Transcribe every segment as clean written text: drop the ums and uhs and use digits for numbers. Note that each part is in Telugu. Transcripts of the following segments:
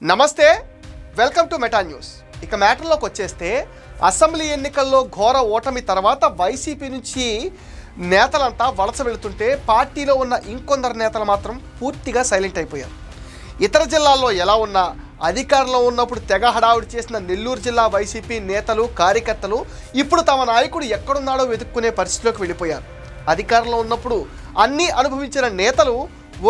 నమస్తే, వెల్కమ్ టు మెటా న్యూస్. ఇక మ్యాటర్లోకి వచ్చేస్తే అసెంబ్లీ ఎన్నికల్లో ఘోర ఓటమి తర్వాత వైసీపీ నుంచి నేతలంతా వలస వెళుతుంటే పార్టీలో ఉన్న ఇంకొందరు నేతలు మాత్రం పూర్తిగా సైలెంట్ అయిపోయారు. ఇతర జిల్లాల్లో ఎలా ఉన్నా అధికారంలో ఉన్నప్పుడు తెగ హడావుడి చేసిన నెల్లూరు జిల్లా వైసీపీ నేతలు కార్యకర్తలు ఇప్పుడు తమ నాయకుడు ఎక్కడున్నాడో వెతుక్కునే పరిస్థితిలోకి వెళ్ళిపోయారు. అధికారంలో ఉన్నప్పుడు అన్నీ అనుభవించిన నేతలు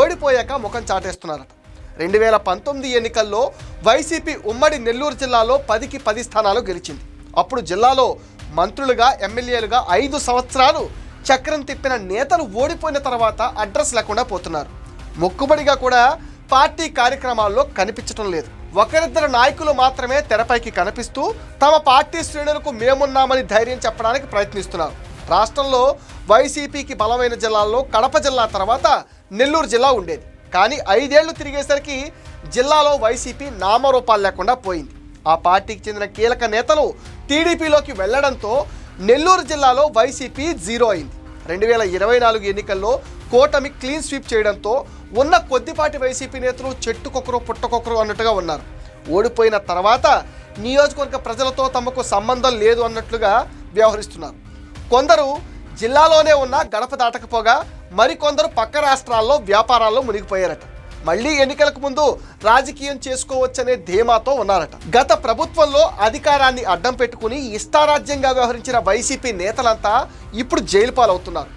ఓడిపోయాక ముఖం చాటేస్తున్నారట. 2019 ఎన్నికల్లో వైసీపీ ఉమ్మడి నెల్లూరు జిల్లాలో 10కి 10 స్థానాలు గెలిచింది. అప్పుడు జిల్లాలో మంత్రులుగా ఎమ్మెల్యేలుగా 5 సంవత్సరాలు చక్రం తిప్పిన నేతలు ఓడిపోయిన తర్వాత అడ్రస్ లేకుండా పోతున్నారు. మొక్కుబడిగా కూడా పార్టీ కార్యక్రమాల్లో కనిపించడం లేదు. ఒకరిద్దరు నాయకులు మాత్రమే తెరపైకి కనిపిస్తూ తమ పార్టీ శ్రేణులకు మేమున్నామని ధైర్యం చెప్పడానికి ప్రయత్నిస్తున్నారు. రాష్ట్రంలో వైసీపీకి బలమైన జిల్లాల్లో కడప జిల్లా తర్వాత నెల్లూరు జిల్లా ఉండేది. కానీ 5 ఏళ్లు తిరిగేసరికి జిల్లాలో వైసీపీ నామరూపాలు లేకుండా పోయింది. ఆ పార్టీకి చెందిన కీలక నేతలు టీడీపీలోకి వెళ్లడంతో నెల్లూరు జిల్లాలో వైసీపీ జీరో అయింది. 2024 ఎన్నికల్లో కూటమి క్లీన్ స్వీప్ చేయడంతో ఉన్న కొద్దిపాటి వైసీపీ నేతలు చెట్టుకొకరు పుట్టకొకరు అన్నట్టుగా ఉన్నారు. ఓడిపోయిన తర్వాత నియోజకవర్గ ప్రజలతో తమకు సంబంధం లేదు అన్నట్లుగా వ్యవహరిస్తున్నారు. కొందరు జిల్లాలోనే ఉన్న గడప దాటకపోగా మరికొందరు పక్క రాష్ట్రాల్లో వ్యాపారాల్లో మునిగిపోయారట. మళ్లీ ఎన్నికలకు ముందు రాజకీయం చేసుకోవచ్చనే ధీమాతో ఉన్నారట. గత ప్రభుత్వంలో అధికారాన్ని అడ్డం పెట్టుకుని ఇష్టారాజ్యంగా వ్యవహరించిన వైసీపీ నేతలంతా ఇప్పుడు జైలు పాలవుతున్నారు.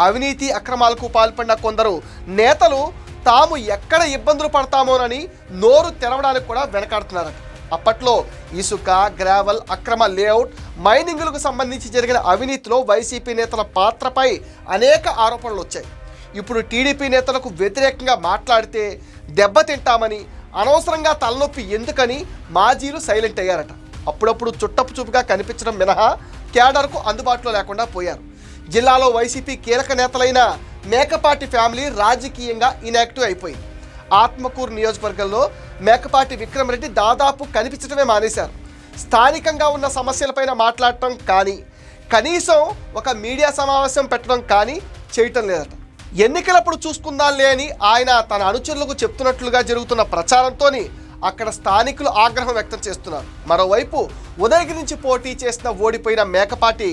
అవినీతి అక్రమాలకు పాల్పడిన కొందరు నేతలు తాము ఎక్కడ ఇబ్బందులు పడతామోనని నోరు తెరవడానికి కూడా వెనకాడుతున్నారట. అప్పట్లో ఇసుక, గ్రావెల్, అక్రమ లేఅవుట్, మైనింగులకు సంబంధించి జరిగిన అవినీతిలో వైసీపీ నేతల పాత్రపై అనేక ఆరోపణలు వచ్చాయి. ఇప్పుడు టీడీపీ నేతలకు వ్యతిరేకంగా మాట్లాడితే దెబ్బతింటామని, అనవసరంగా తలనొప్పి ఎందుకని మాజీలు సైలెంట్ అయ్యారట. అప్పుడప్పుడు చుట్టపు చూపుగా కనిపించడం మినహా క్యాడర్కు అందుబాటులో లేకుండా పోయారు. జిల్లాలో వైసీపీ కీలక నేతలైన మేకపాటి ఫ్యామిలీ రాజకీయంగా ఇన్యాక్టివ్ అయిపోయింది. ఆత్మకూరు నియోజకవర్గంలో మేకపాటి విక్రమరెడ్డి దాదాపు కనిపించడమే మానేశారు. స్థానికంగా ఉన్న సమస్యలపైన మాట్లాడటం కానీ, కనీసం ఒక మీడియా సమావేశం పెట్టడం కానీ చేయటం లేదట. ఎన్నికలప్పుడు చూసుకుందాంలే అని ఆయన తన అనుచరులకు చెప్తున్నట్లుగా జరుగుతున్న ప్రచారంతో అక్కడ స్థానికులు ఆగ్రహం వ్యక్తం చేస్తున్నారు. మరోవైపు ఉదయగిరి నుంచి పోటీ చేసిన ఓడిపోయిన మేకపాటి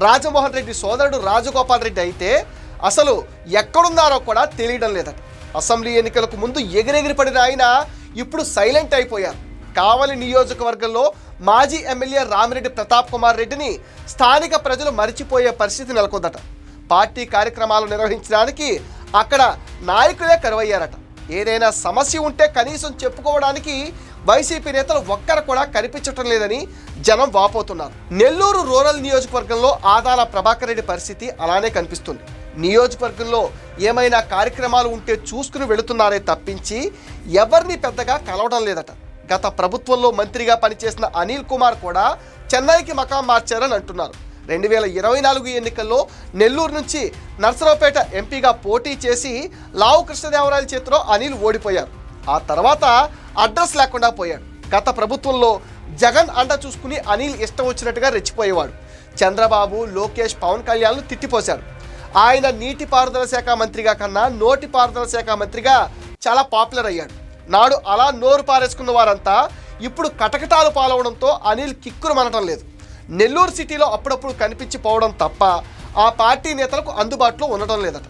రాజమోహన్ రెడ్డి సోదరుడు రాజగోపాల్ రెడ్డి అయితే అసలు ఎక్కడున్నారో కూడా తెలియడం లేదట. అసెంబ్లీ ఎన్నికలకు ముందు ఎగిరెగిరి పడిన ఆయన ఇప్పుడు సైలెంట్ అయిపోయారు. కావలి నియోజకవర్గంలో మాజీ ఎమ్మెల్యే రామిరెడ్డి ప్రతాప్ కుమార్ రెడ్డిని స్థానిక ప్రజలు మరిచిపోయే పరిస్థితి నెలకొందట. పార్టీ కార్యక్రమాలు నిర్వహించడానికి అక్కడ నాయకులే కరువయ్యారట. ఏదైనా సమస్య ఉంటే కనీసం చెప్పుకోవడానికి వైసీపీ నేతలు ఒక్కరు కూడా కనిపించటం లేదని జనం వాపోతున్నారు. నెల్లూరు రూరల్ నియోజకవర్గంలో ఆదాల ప్రభాకర్ రెడ్డి పరిస్థితి అలానే కనిపిస్తుంది. నియోజకవర్గంలో ఏమైనా కార్యక్రమాలు ఉంటే చూసుకుని వెళుతున్నారే తప్పించి ఎవరిని పెద్దగా కలవడం లేదట. గత ప్రభుత్వంలో మంత్రిగా పనిచేసిన అనిల్ కుమార్ కూడా చెన్నైకి మకాం మార్చారని అంటున్నారు. 2024 ఎన్నికల్లో నెల్లూరు నుంచి నర్సరావుపేట ఎంపీగా పోటీ చేసి లావు కృష్ణదేవరాయల చేతిలో అనిల్ ఓడిపోయారు. ఆ తర్వాత అడ్రస్ లేకుండా పోయాడు. గత ప్రభుత్వంలో జగన్ అండ చూసుకుని అనిల్ ఇష్టం వచ్చినట్టుగా రెచ్చిపోయేవాడు. చంద్రబాబు, లోకేష్, పవన్ కళ్యాణ్ను తిట్టిపోశాడు. ఆయన నీటిపారుదల శాఖ మంత్రిగా కన్నా నోటిపారుదల శాఖ మంత్రిగా చాలా పాపులర్ అయ్యాడు. నాడు అలా నోరు పారేసుకున్న వారంతా ఇప్పుడు కటకటాలు పాలవడంతో అనిల్ కిక్కురు మనటం లేదు. నెల్లూరు సిటీలో అప్పుడప్పుడు కనిపించిపోవడం తప్ప ఆ పార్టీ నేతలకు అందుబాటులో ఉండటం లేదట.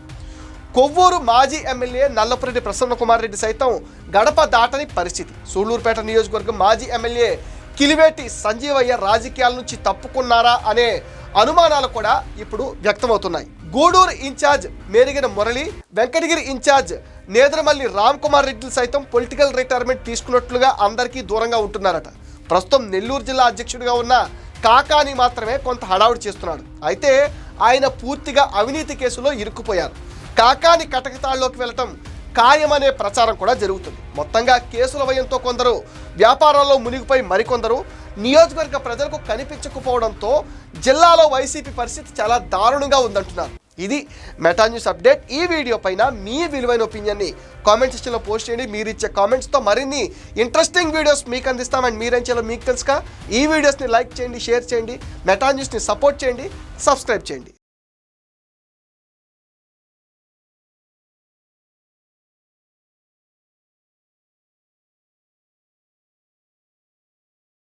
కొవ్వూరు మాజీ ఎమ్మెల్యే నల్లపురెడ్డి ప్రసన్న కుమార్ రెడ్డి సైతం గడప దాటని పరిస్థితి. సూళ్లూరుపేట నియోజకవర్గం మాజీ ఎమ్మెల్యే కిలివేటి సంజీవయ్య రాజకీయాల నుంచి తప్పుకున్నారా అనే అనుమానాలు కూడా ఇప్పుడు వ్యక్తమవుతున్నాయి. గూడూరు ఇన్ఛార్జ్ మేరిగిన మురళి, వెంకటగిరి ఇన్ఛార్జ్ నేదురమల్లి రామ్ కుమార్ రెడ్డిలు సైతం పొలిటికల్ రిటైర్మెంట్ తీసుకున్నట్లుగా అందరికీ దూరంగా ఉంటున్నారట. ప్రస్తుతం నెల్లూరు జిల్లా అధ్యక్షుడిగా ఉన్న కాకాని మాత్రమే కొంత హడావుడి చేస్తున్నాడు. అయితే ఆయన పూర్తిగా అవినీతి కేసులో ఇరుక్కుపోయారు. కాకాని కటకతాళ్లోకి వెళ్ళటం ఖాయమనే ప్రచారం కూడా జరుగుతుంది. మొత్తంగా కేసుల భయంతో కొందరు వ్యాపారాల్లో మునిగిపోయి మరికొందరు నియోజకవర్గ ప్రజలకు కనిపించకపోవడంతో జిల్లాలో వైసీపీ పరిస్థితి చాలా దారుణంగా ఉందంటున్నారు. ఇది మెటా న్యూస్ అప్డేట్. ఈ వీడియో పైన మీ విలువైన ఒపీనియన్ని కామెంట్ సెక్షన్లో పోస్ట్ చేయండి. మీరు ఇచ్చే కామెంట్స్తో మరిన్ని ఇంట్రెస్టింగ్ వీడియోస్ మీకు అందిస్తాం. అండ్ మీరేం చేయాలో మీకు తెలుసుగా. ఈ వీడియోస్ని లైక్ చేయండి, షేర్ చేయండి, మెటా న్యూస్ని సపోర్ట్ చేయండి, సబ్స్క్రైబ్ చేయండి.